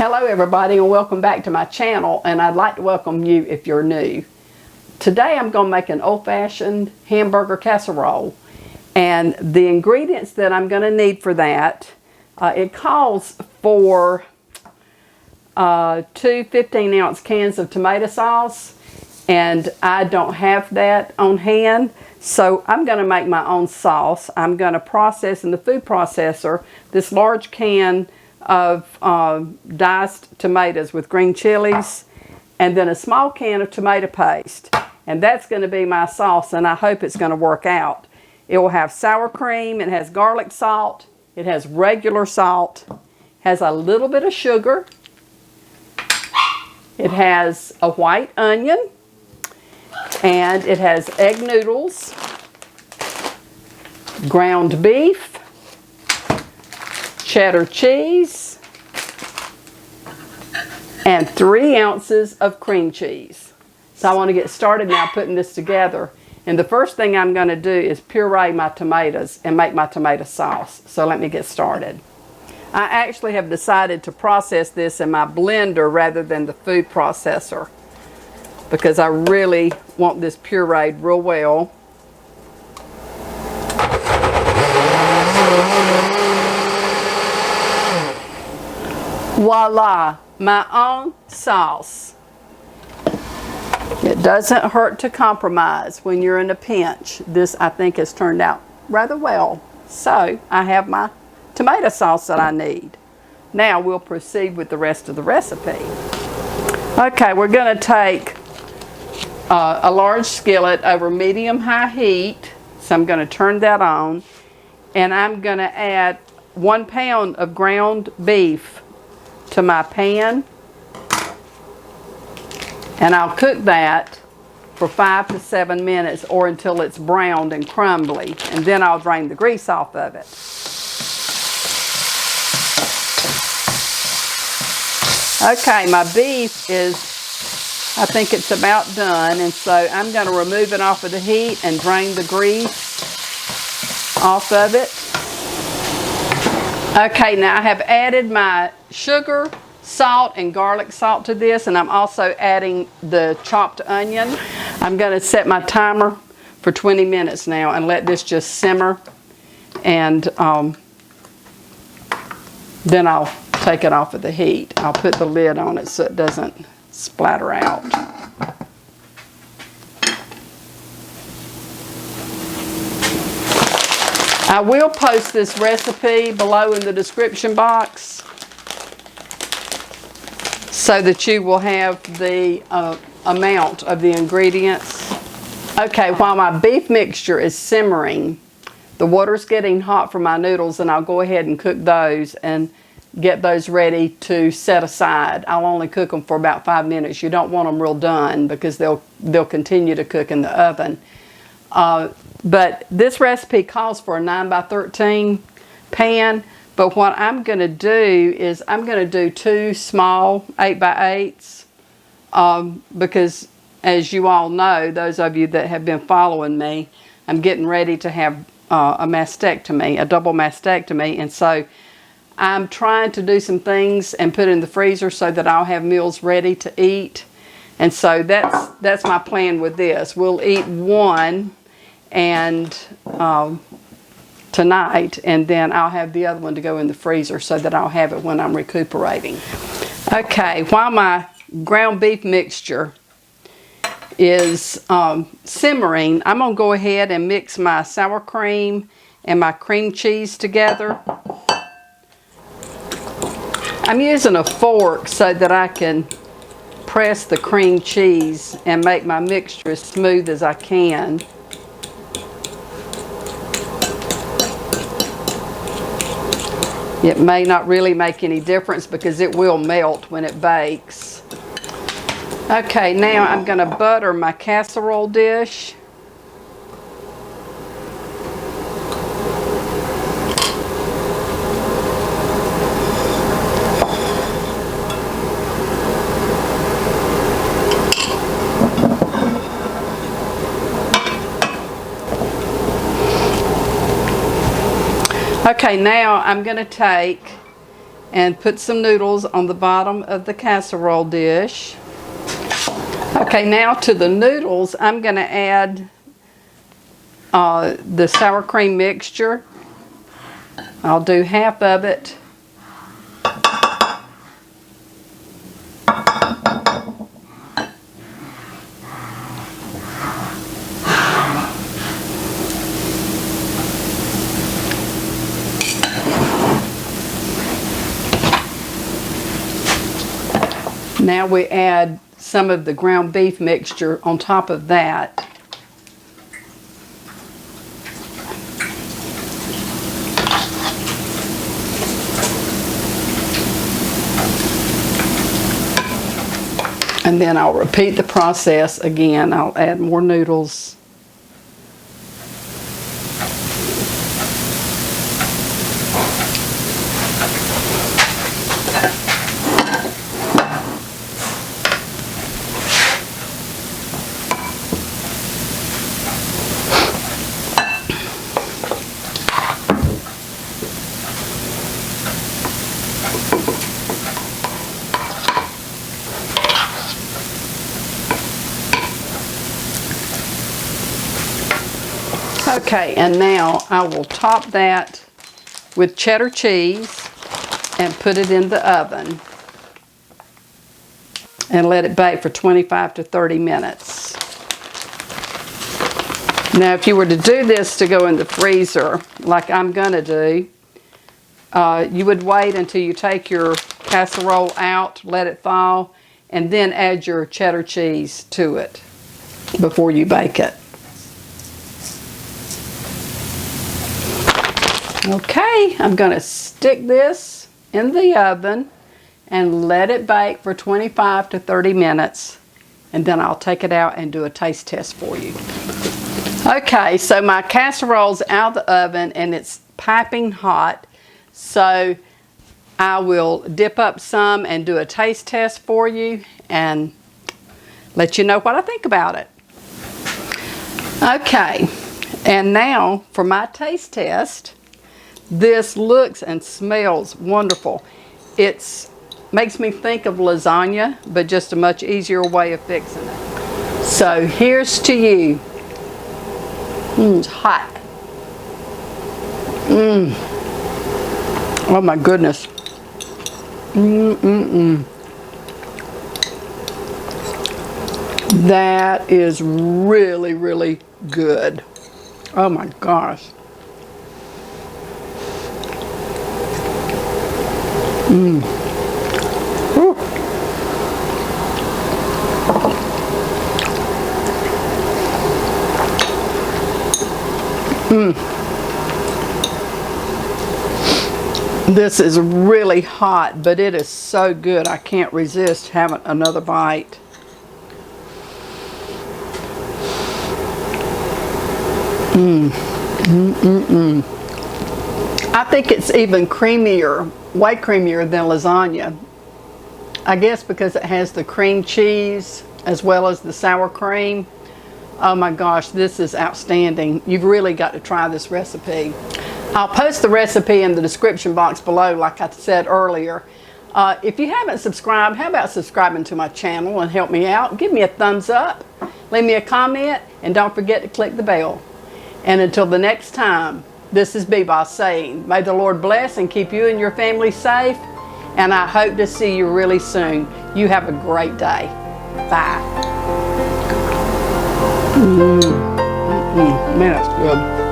Hello everybody and welcome back to my channel, and I'd like to welcome you if you're new. Today I'm going to make an old-fashioned hamburger casserole, and the ingredients that I'm going to need for that, it calls for 2 15-ounce cans of tomato sauce, and I don't have that on hand, so I'm going to make my own sauce. I'm going to process in the food processor this large can of diced tomatoes with green chilies, and then a small can of tomato paste, and that's going to be my sauce, and I hope it's going to work out. It will have sour cream, it has garlic salt, it has regular salt, has a little bit of sugar, it has a white onion, and it has egg noodles, ground beef, cheddar cheese, and 3 ounces of cream cheese. So I want to get started now putting this together. And the first thing I'm going to do is puree my tomatoes and make my tomato sauce. So let me get started. I actually have decided to process this in my blender rather than the food processor, because I really want this pureed real well. Voila, my own sauce. It doesn't hurt to compromise when you're in a pinch. This, I think, has turned out rather well. So I have my tomato sauce that I need. Now we'll proceed with the rest of the recipe. Okay, we're going to take a large skillet over medium-high heat. So I'm going to turn that on, and I'm going to add 1 pound of ground beef to my pan, and I'll cook that for 5 to 7 minutes or until it's browned and crumbly, and then I'll drain the grease off of it. Okay, my beef is, I think it's about done, and so I'm going to remove it off of the heat and drain the grease off of it. Okay, now I have added my sugar, salt, and garlic salt to this, and I'm also adding the chopped onion. I'm going to set my timer for 20 minutes now and let this just simmer, and then I'll take it off of the heat. I'll put the lid on it so it doesn't splatter out. I will post this recipe below in the description box so that you will have the amount of the ingredients. Okay, while my beef mixture is simmering, the water's getting hot for my noodles, and I'll go ahead and cook those and get those ready to set aside. I'll only cook them for about 5 minutes. You don't want them real done because they'll continue to cook in the oven. But this recipe calls for a 9 by 13 pan. But what I'm going to do is I'm going to do 2 small 8 by 8s because, as you all know, those of you that have been following me, I'm getting ready to have a mastectomy, a double mastectomy, and so I'm trying to do some things and put in the freezer so that I'll have meals ready to eat. And so that's my plan with this. We'll eat one and tonight, and then I'll have the other one to go in the freezer so that I'll have it when I'm recuperating. Okay, while my ground beef mixture is simmering, I'm going to go ahead and mix my sour cream and my cream cheese together. I'm using a fork so that I can press the cream cheese and make my mixture as smooth as I can. It may not really make any difference because it will melt when it bakes. Okay, now I'm going to butter my casserole dish. Okay, now I'm going to take and put some noodles on the bottom of the casserole dish. Okay, now to the noodles, I'm going to add the sour cream mixture. I'll do half of it. Now we add some of the ground beef mixture on top of that. And then I'll repeat the process again. I'll add more noodles. Okay, and now I will top that with cheddar cheese and put it in the oven and let it bake for 25 to 30 minutes. Now, if you were to do this to go in the freezer, like I'm gonna do, you would wait until you take your casserole out, let it thaw, and then add your cheddar cheese to it before you bake it. Okay, I'm going to stick this in the oven and let it bake for 25 to 30 minutes, and then I'll take it out and do a taste test for you. Okay, so my casserole's out of the oven and it's piping hot, so I will dip up some and do a taste test for you and let you know what I think about it. Okay, and now for my taste test. This looks and smells wonderful. It makes me think of lasagna, but just a much easier way of fixing it. So here's to you. It's hot. Oh my goodness. That is really, really good. Oh my gosh. This is really hot, but it is so good. I can't resist having another bite. I think it's even creamier, way creamier than lasagna. I guess because it has the cream cheese as well as the sour cream. Oh my gosh, this is outstanding. You've really got to try this recipe. I'll post the recipe in the description box below, like I said earlier. If you haven't subscribed, how about subscribing to my channel and help me out? Give me a thumbs up, leave me a comment, and don't forget to click the bell. And until the next time, this is B-Boss saying, may the Lord bless and keep you and your family safe, and I hope to see you really soon. You have a great day. Bye. Man, that's good.